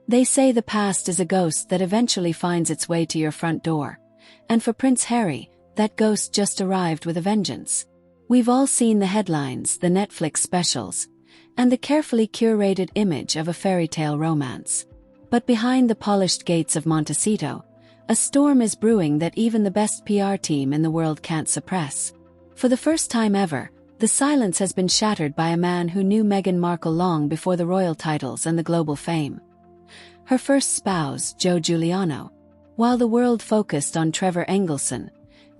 They say the past is a ghost that eventually finds its way to your front door. And for Prince Harry, that ghost just arrived with a vengeance. We've all seen the headlines, the Netflix specials, and the carefully curated image of a fairy tale romance. But behind the polished gates of Montecito, a storm is brewing that even the best PR team in the world can't suppress. For the first time ever, the silence has been shattered by a man who knew Meghan Markle long before the royal titles and the global fame. Her first spouse, Joe Giuliano. While the world focused on Trevor Engelson,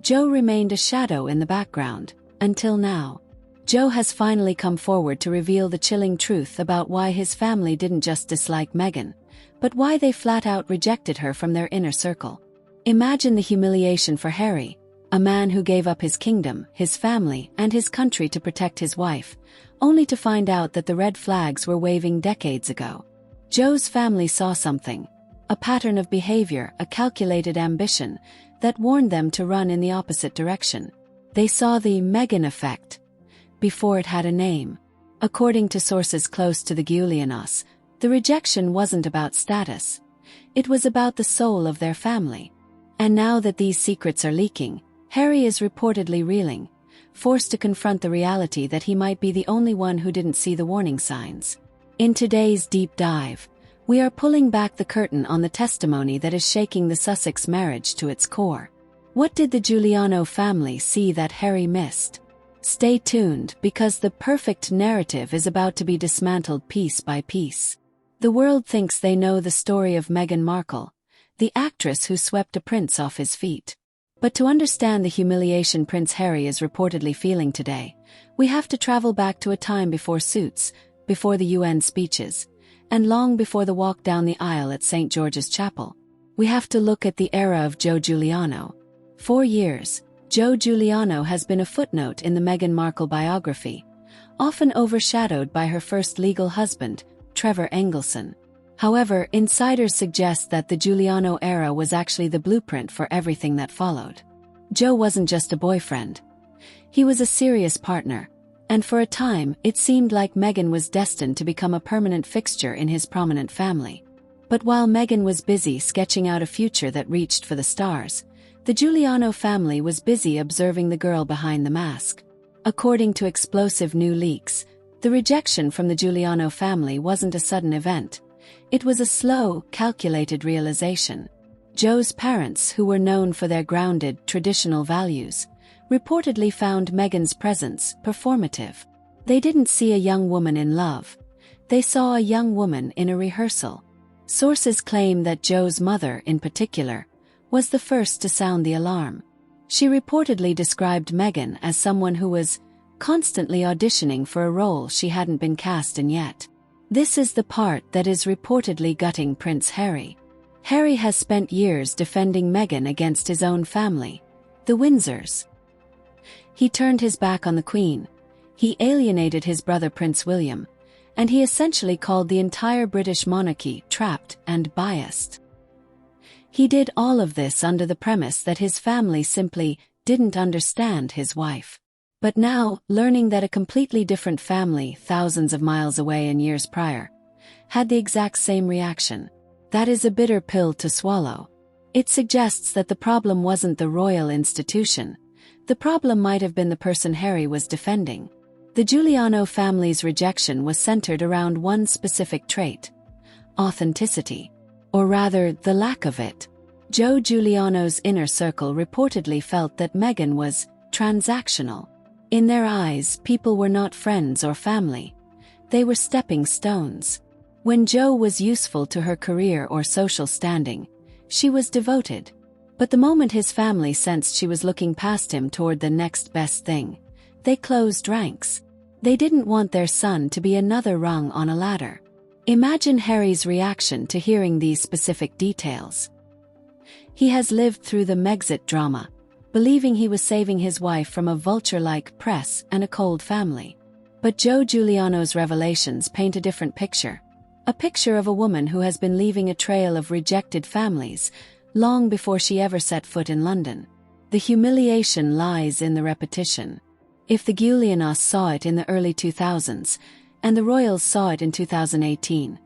Joe remained a shadow in the background, until now. Joe has finally come forward to reveal the chilling truth about why his family didn't just dislike Meghan, but why they flat-out rejected her from their inner circle. Imagine the humiliation for Harry, a man who gave up his kingdom, his family, and his country to protect his wife, only to find out that the red flags were waving decades ago. Joe's family saw something, a pattern of behavior, a calculated ambition, that warned them to run in the opposite direction. They saw the Meghan effect before it had a name. According to sources close to the Giulianos, the rejection wasn't about status. It was about the soul of their family. And now that these secrets are leaking, Harry is reportedly reeling, forced to confront the reality that he might be the only one who didn't see the warning signs. In today's deep dive, we are pulling back the curtain on the testimony that is shaking the Sussex marriage to its core. What did the Giuliano family see that Harry missed? Stay tuned, because the perfect narrative is about to be dismantled piece by piece. The world thinks they know the story of Meghan Markle, the actress who swept a prince off his feet. But to understand the humiliation Prince Harry is reportedly feeling today, we have to travel back to a time before suits, before the UN speeches, and long before the walk down the aisle at St. George's Chapel. We have to look at the era of Joe Giuliano. For years, Joe Giuliano has been a footnote in the Meghan Markle biography, often overshadowed by her first legal husband, Trevor Engelson. However, insiders suggest that the Giuliano era was actually the blueprint for everything that followed. Joe wasn't just a boyfriend. He was a serious partner, and for a time, it seemed like Meghan was destined to become a permanent fixture in his prominent family. But while Meghan was busy sketching out a future that reached for the stars, the Giuliano family was busy observing the girl behind the mask. According to explosive new leaks, the rejection from the Giuliano family wasn't a sudden event. It was a slow, calculated realization. Joe's parents, who were known for their grounded, traditional values, reportedly found Meghan's presence performative. They didn't see a young woman in love. They saw a young woman in a rehearsal. Sources claim that Joe's mother, in particular, was the first to sound the alarm. She reportedly described Meghan as someone who was constantly auditioning for a role she hadn't been cast in yet. This is the part that is reportedly gutting Prince Harry. Harry has spent years defending Meghan against his own family, the Windsors. He turned his back on the Queen, he alienated his brother Prince William, and he essentially called the entire British monarchy trapped and biased. He did all of this under the premise that his family simply didn't understand his wife. But now, learning that a completely different family, thousands of miles away and years prior, had the exact same reaction, that is a bitter pill to swallow. It suggests that the problem wasn't the royal institution. The problem might have been the person Harry was defending. The Giuliano family's rejection was centered around one specific trait: authenticity. Or rather, the lack of it. Joe Giuliano's inner circle reportedly felt that Meghan was transactional. In their eyes, people were not friends or family. They were stepping stones. When Joe was useful to her career or social standing, she was devoted. But the moment his family sensed she was looking past him toward the next best thing, they closed ranks. They didn't want their son to be another rung on a ladder. Imagine Harry's reaction to hearing these specific details. He has lived through the Megxit drama, believing he was saving his wife from a vulture-like press and a cold family. But Joe Giuliano's revelations paint a different picture. A picture of a woman who has been leaving a trail of rejected families long before she ever set foot in London. The humiliation lies in the repetition. If the Giulianos saw it in the early 2000s, and the royals saw it in 2018,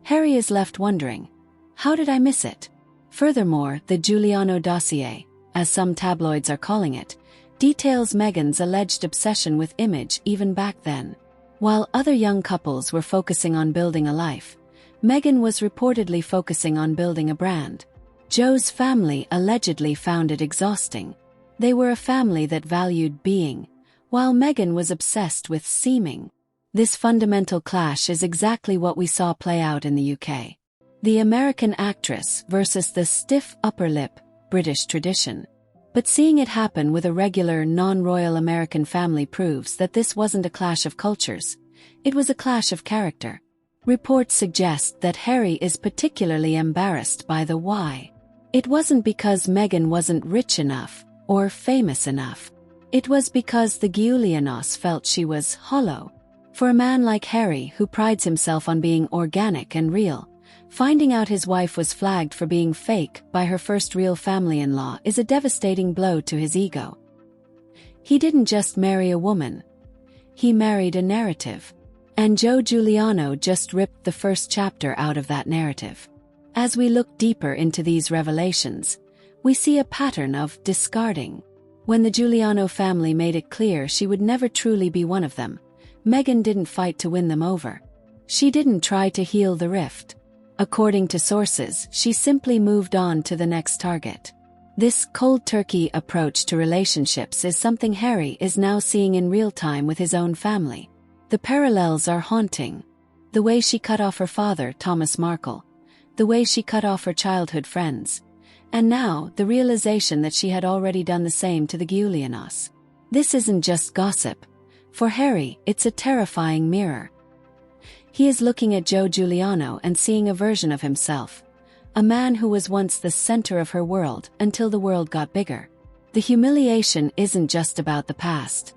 Harry is left wondering, how did I miss it? Furthermore, the Giuliano dossier, as some tabloids are calling it, details Meghan's alleged obsession with image even back then. While other young couples were focusing on building a life, Meghan was reportedly focusing on building a brand. Joe's family allegedly found it exhausting. They were a family that valued being, while Meghan was obsessed with seeming. This fundamental clash is exactly what we saw play out in the UK. The American actress versus the stiff upper lip British tradition. But seeing it happen with a regular non-royal American family proves that this wasn't a clash of cultures. It was a clash of character. Reports suggest that Harry is particularly embarrassed by the why. It wasn't because Meghan wasn't rich enough or famous enough. It was because the Giulianos felt she was hollow. For a man like Harry, who prides himself on being organic and real, finding out his wife was flagged for being fake by her first real family-in-law is a devastating blow to his ego. He didn't just marry a woman. He married a narrative. And Joe Giuliano just ripped the first chapter out of that narrative. As we look deeper into these revelations, we see a pattern of discarding. When the Giuliano family made it clear she would never truly be one of them, Meghan didn't fight to win them over. She didn't try to heal the rift. According to sources, she simply moved on to the next target. This cold-turkey approach to relationships is something Harry is now seeing in real time with his own family. The parallels are haunting. The way she cut off her father, Thomas Markle. The way she cut off her childhood friends. And now, the realization that she had already done the same to the Giulianos. This isn't just gossip. For Harry, it's a terrifying mirror. He is looking at Joe Giuliano and seeing a version of himself. A man who was once the center of her world until the world got bigger. The humiliation isn't just about the past.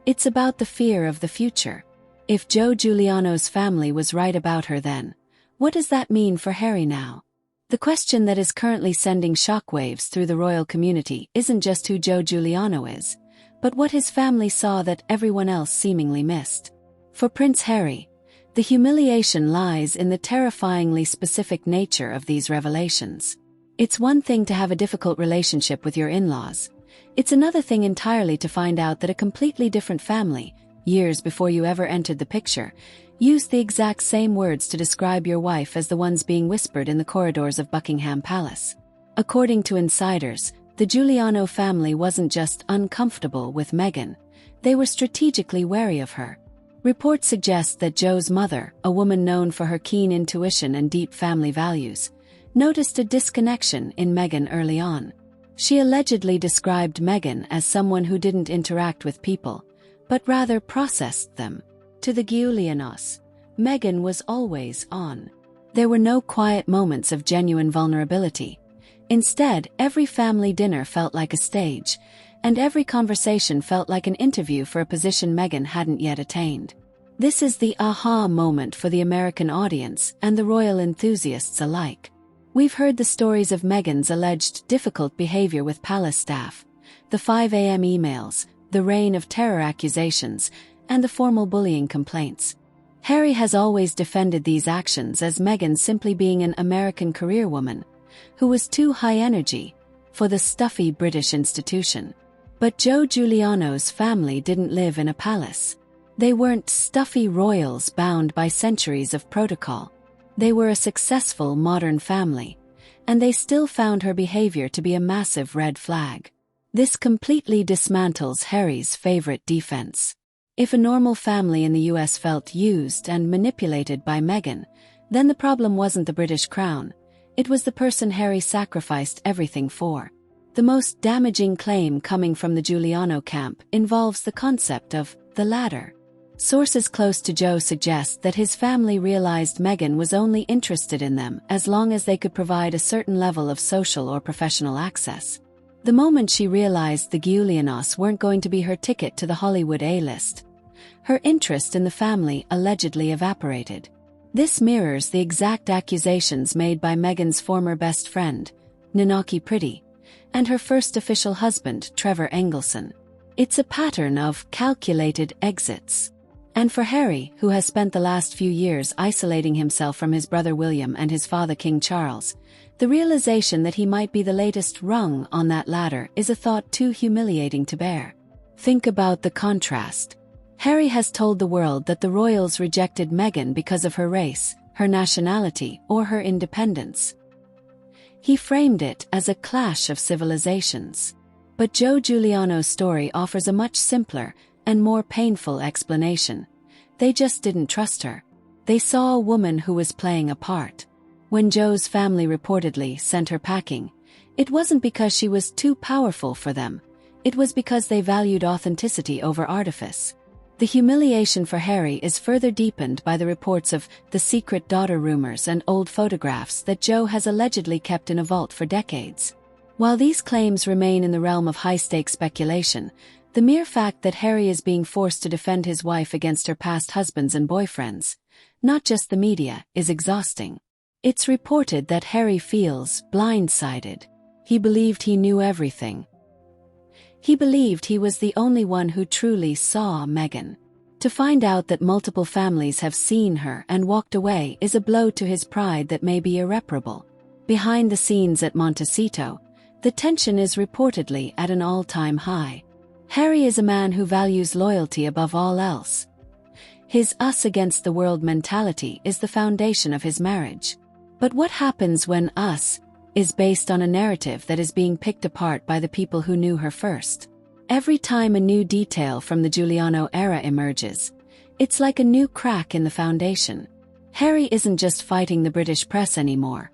It's about the fear of the future. If Joe Giuliano's family was right about her then, what does that mean for Harry now? The question that is currently sending shockwaves through the royal community isn't just who Joe Giuliano is, but what his family saw that everyone else seemingly missed. For Prince Harry, the humiliation lies in the terrifyingly specific nature of these revelations. It's one thing to have a difficult relationship with your in-laws. It's another thing entirely to find out that a completely different family, years before you ever entered the picture, used the exact same words to describe your wife as the ones being whispered in the corridors of Buckingham Palace. According to insiders, the Giuliano family wasn't just uncomfortable with Meghan, they were strategically wary of her. Reports suggest that Joe's mother, a woman known for her keen intuition and deep family values, noticed a disconnection in Meghan early on. She allegedly described Meghan as someone who didn't interact with people, but rather processed them. To the Giulianos, Meghan was always on. There were no quiet moments of genuine vulnerability. Instead, every family dinner felt like a stage, and every conversation felt like an interview for a position Meghan hadn't yet attained. This is the aha moment for the American audience and the royal enthusiasts alike. We've heard the stories of Meghan's alleged difficult behavior with palace staff, the 5 a.m. emails, the reign of terror accusations, and the formal bullying complaints. Harry has always defended these actions as Meghan simply being an American career woman, who was too high energy for the stuffy British institution. But Joe Giuliano's family didn't live in a palace. They weren't stuffy royals bound by centuries of protocol. They were a successful modern family, and they still found her behavior to be a massive red flag. This completely dismantles Harry's favorite defense. If a normal family in the US felt used and manipulated by Meghan, then the problem wasn't the British crown, it was the person Harry sacrificed everything for. The most damaging claim coming from the Giuliano camp involves the concept of the ladder. Sources close to Joe suggest that his family realized Meghan was only interested in them as long as they could provide a certain level of social or professional access. The moment she realized the Giulianos weren't going to be her ticket to the Hollywood A-list, her interest in the family allegedly evaporated. This mirrors the exact accusations made by Meghan's former best friend, Ninaki Pretty, and her first official husband, Trevor Engelson. It's a pattern of calculated exits. And for Harry, who has spent the last few years isolating himself from his brother William and his father King Charles, the realization that he might be the latest rung on that ladder is a thought too humiliating to bear. Think about the contrast. Harry has told the world that the royals rejected Meghan because of her race, her nationality, or her independence. He framed it as a clash of civilizations. But Joe Giuliano's story offers a much simpler and more painful explanation. They just didn't trust her. They saw a woman who was playing a part. When Joe's family reportedly sent her packing, it wasn't because she was too powerful for them. It was because they valued authenticity over artifice. The humiliation for Harry is further deepened by the reports of the secret daughter rumors and old photographs that Joe has allegedly kept in a vault for decades. While these claims remain in the realm of high-stakes speculation, the mere fact that Harry is being forced to defend his wife against her past husbands and boyfriends, not just the media, is exhausting. It's reported that Harry feels blindsided. He believed he knew everything. He believed he was the only one who truly saw Meghan. To find out that multiple families have seen her and walked away is a blow to his pride that may be irreparable. Behind the scenes at Montecito, the tension is reportedly at an all-time high. Harry is a man who values loyalty above all else. His us-against-the-world mentality is the foundation of his marriage. But what happens when us is based on a narrative that is being picked apart by the people who knew her first? Every time a new detail from the Giuliano era emerges, it's like a new crack in the foundation. Harry isn't just fighting the British press anymore.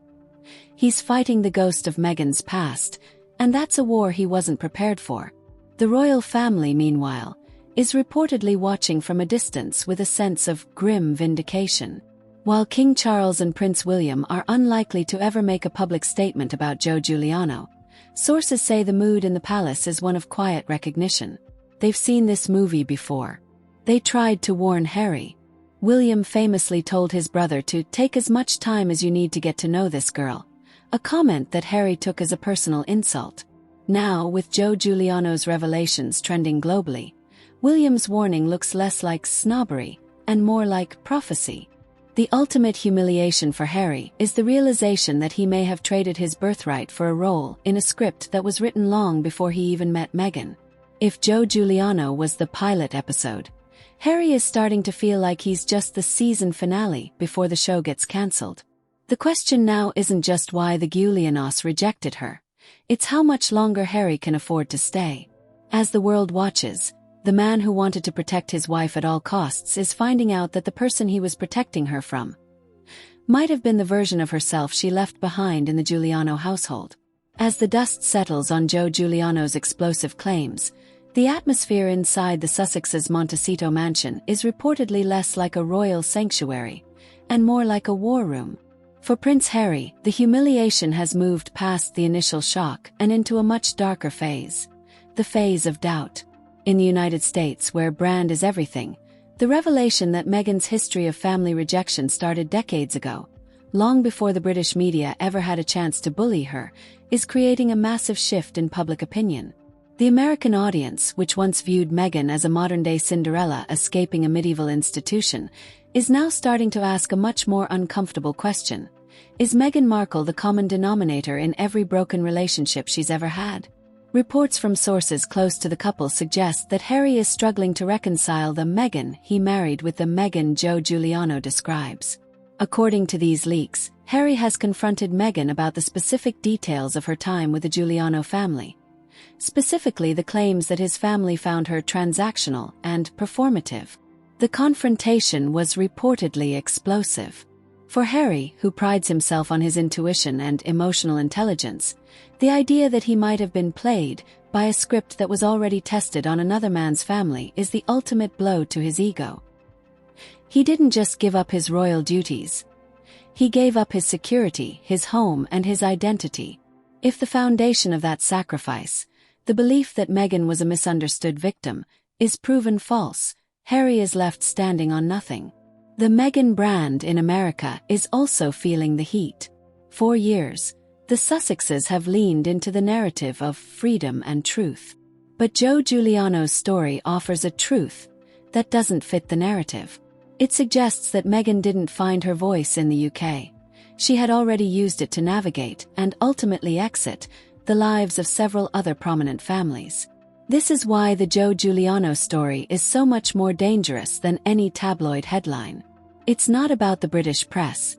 He's fighting the ghost of Meghan's past, and that's a war he wasn't prepared for. The royal family, meanwhile, is reportedly watching from a distance with a sense of grim vindication. While King Charles and Prince William are unlikely to ever make a public statement about Joe Giuliano, sources say the mood in the palace is one of quiet recognition. They've seen this movie before. They tried to warn Harry. William famously told his brother to take as much time as you need to get to know this girl, a comment that Harry took as a personal insult. Now, with Joe Giuliano's revelations trending globally, William's warning looks less like snobbery and more like prophecy. The ultimate humiliation for Harry is the realization that he may have traded his birthright for a role in a script that was written long before he even met Meghan. If Joe Giuliano was the pilot episode, Harry is starting to feel like he's just the season finale before the show gets cancelled. The question now isn't just why the Giulianos rejected her. It's how much longer Harry can afford to stay. As the world watches, the man who wanted to protect his wife at all costs is finding out that the person he was protecting her from might have been the version of herself she left behind in the Giuliano household. As the dust settles on Joe Giuliano's explosive claims, the atmosphere inside the Sussex's Montecito mansion is reportedly less like a royal sanctuary and more like a war room. For Prince Harry, the humiliation has moved past the initial shock and into a much darker phase, the phase of doubt. In the United States, where brand is everything, the revelation that Meghan's history of family rejection started decades ago, long before the British media ever had a chance to bully her, is creating a massive shift in public opinion. The American audience, which once viewed Meghan as a modern-day Cinderella escaping a medieval institution, is now starting to ask a much more uncomfortable question. Is Meghan Markle the common denominator in every broken relationship she's ever had? Reports from sources close to the couple suggest that Harry is struggling to reconcile the Meghan he married with the Meghan Joe Giuliano describes. According to these leaks, Harry has confronted Meghan about the specific details of her time with the Giuliano family. Specifically the claims that his family found her transactional and performative. The confrontation was reportedly explosive. For Harry, who prides himself on his intuition and emotional intelligence, the idea that he might have been played by a script that was already tested on another man's family is the ultimate blow to his ego. He didn't just give up his royal duties. He gave up his security, his home, and his identity. If the foundation of that sacrifice, the belief that Meghan was a misunderstood victim, is proven false, Harry is left standing on nothing. The Meghan brand in America is also feeling the heat. For years, the Sussexes have leaned into the narrative of freedom and truth. But Joe Giuliano's story offers a truth that doesn't fit the narrative. It suggests that Meghan didn't find her voice in the UK. She had already used it to navigate, and ultimately exit, the lives of several other prominent families. This is why the Joe Giuliano story is so much more dangerous than any tabloid headline. It's not about the British press.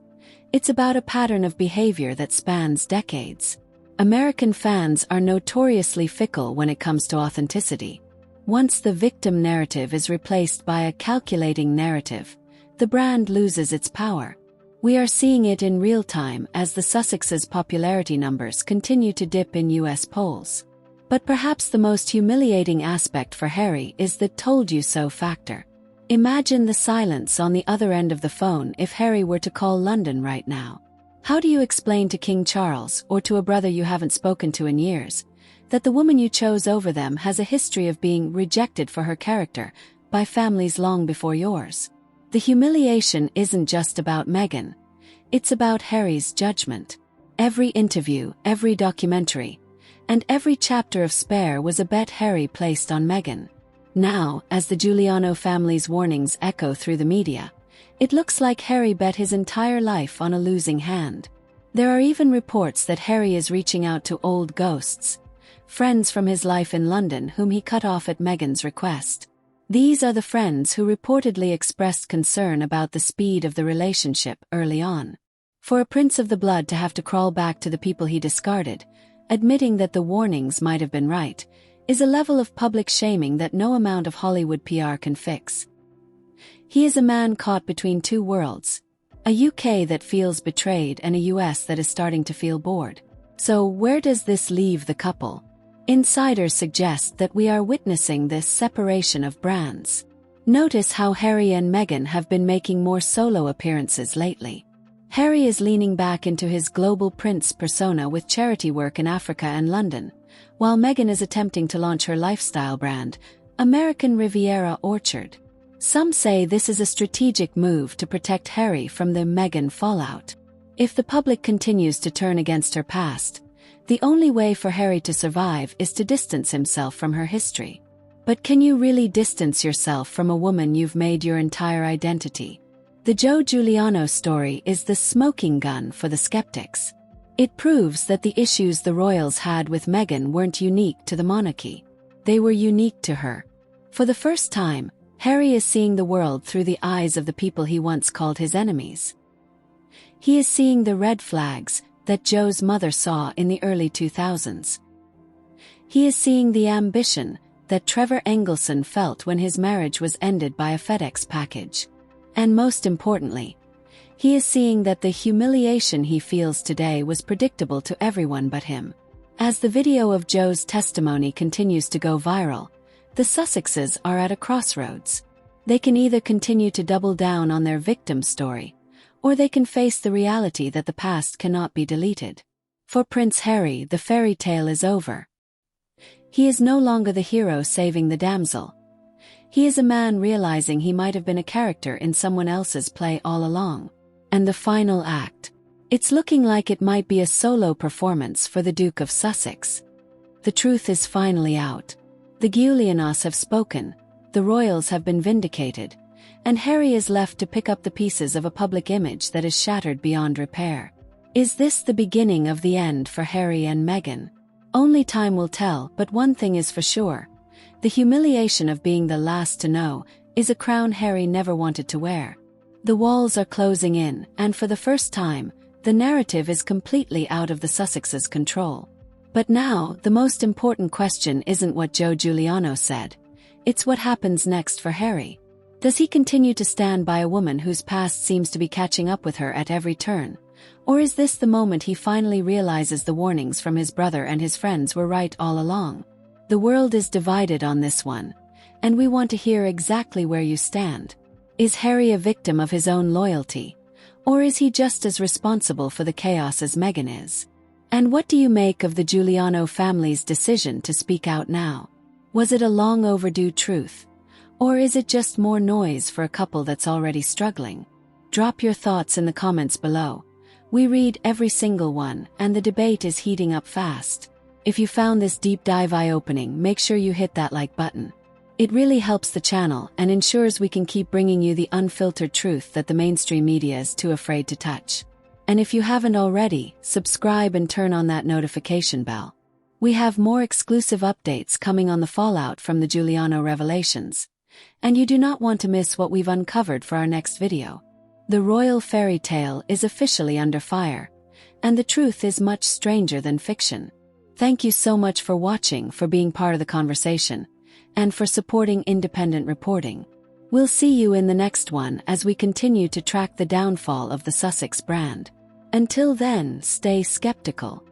It's about a pattern of behavior that spans decades. American fans are notoriously fickle when it comes to authenticity. Once the victim narrative is replaced by a calculating narrative, the brand loses its power. We are seeing it in real time as the Sussexes' popularity numbers continue to dip in US polls. But perhaps the most humiliating aspect for Harry is the "told you so" factor. Imagine the silence on the other end of the phone if Harry were to call London right now. How do you explain to King Charles, or to a brother you haven't spoken to in years, that the woman you chose over them has a history of being rejected for her character by families long before yours? The humiliation isn't just about Meghan. It's about Harry's judgment. Every interview, every documentary, and every chapter of Spare was a bet Harry placed on Meghan. Now, as the Giuliano family's warnings echo through the media, it looks like Harry bet his entire life on a losing hand. There are even reports that Harry is reaching out to old ghosts, friends from his life in London whom he cut off at Meghan's request. These are the friends who reportedly expressed concern about the speed of the relationship early on. For a prince of the blood to have to crawl back to the people he discarded, admitting that the warnings might have been right, is a level of public shaming that no amount of Hollywood PR can fix. He is a man caught between two worlds, a UK that feels betrayed and a US that is starting to feel bored. So where does this leave the couple? Insiders suggest that we are witnessing this separation of brands. Notice how Harry and Meghan have been making more solo appearances lately. Harry is leaning back into his global prince persona with charity work in Africa and London, while Meghan is attempting to launch her lifestyle brand, American Riviera Orchard. Some say this is a strategic move to protect Harry from the Meghan fallout. If the public continues to turn against her past, the only way for Harry to survive is to distance himself from her history. But can you really distance yourself from a woman you've made your entire identity? The Joe Giuliano story is the smoking gun for the skeptics. It proves that the issues the royals had with Meghan weren't unique to the monarchy. They were unique to her. For the first time, Harry is seeing the world through the eyes of the people he once called his enemies. He is seeing the red flags that Joe's mother saw in the early 2000s. He is seeing the ambition that Trevor Engelson felt when his marriage was ended by a FedEx package. And most importantly, he is seeing that the humiliation he feels today was predictable to everyone but him. As the video of Joe's testimony continues to go viral, the Sussexes are at a crossroads. They can either continue to double down on their victim story, or they can face the reality that the past cannot be deleted. For Prince Harry, the fairy tale is over. He is no longer the hero saving the damsel. He is a man realizing he might have been a character in someone else's play all along. And the final act. It's looking like it might be a solo performance for the Duke of Sussex. The truth is finally out. The Giulianos have spoken, the royals have been vindicated, and Harry is left to pick up the pieces of a public image that is shattered beyond repair. Is this the beginning of the end for Harry and Meghan? Only time will tell, but one thing is for sure. The humiliation of being the last to know is a crown Harry never wanted to wear. The walls are closing in, and for the first time, the narrative is completely out of the Sussexes' control. But now, the most important question isn't what Joe Giuliano said. It's what happens next for Harry. Does he continue to stand by a woman whose past seems to be catching up with her at every turn? Or is this the moment he finally realizes the warnings from his brother and his friends were right all along? The world is divided on this one, and we want to hear exactly where you stand. Is Harry a victim of his own loyalty? Or is he just as responsible for the chaos as Meghan is? And what do you make of the Giuliano family's decision to speak out now? Was it a long overdue truth? Or is it just more noise for a couple that's already struggling? Drop your thoughts in the comments below. We read every single one, and the debate is heating up fast. If you found this deep dive eye-opening, make sure you hit that like button. It really helps the channel and ensures we can keep bringing you the unfiltered truth that the mainstream media is too afraid to touch. And if you haven't already, subscribe and turn on that notification bell. We have more exclusive updates coming on the fallout from the Giuliano revelations, and you do not want to miss what we've uncovered for our next video. The royal fairy tale is officially under fire, and the truth is much stranger than fiction. Thank you so much for watching, for being part of the conversation, and for supporting independent reporting. We'll see you in the next one as we continue to track the downfall of the Sussex brand. Until then, stay skeptical.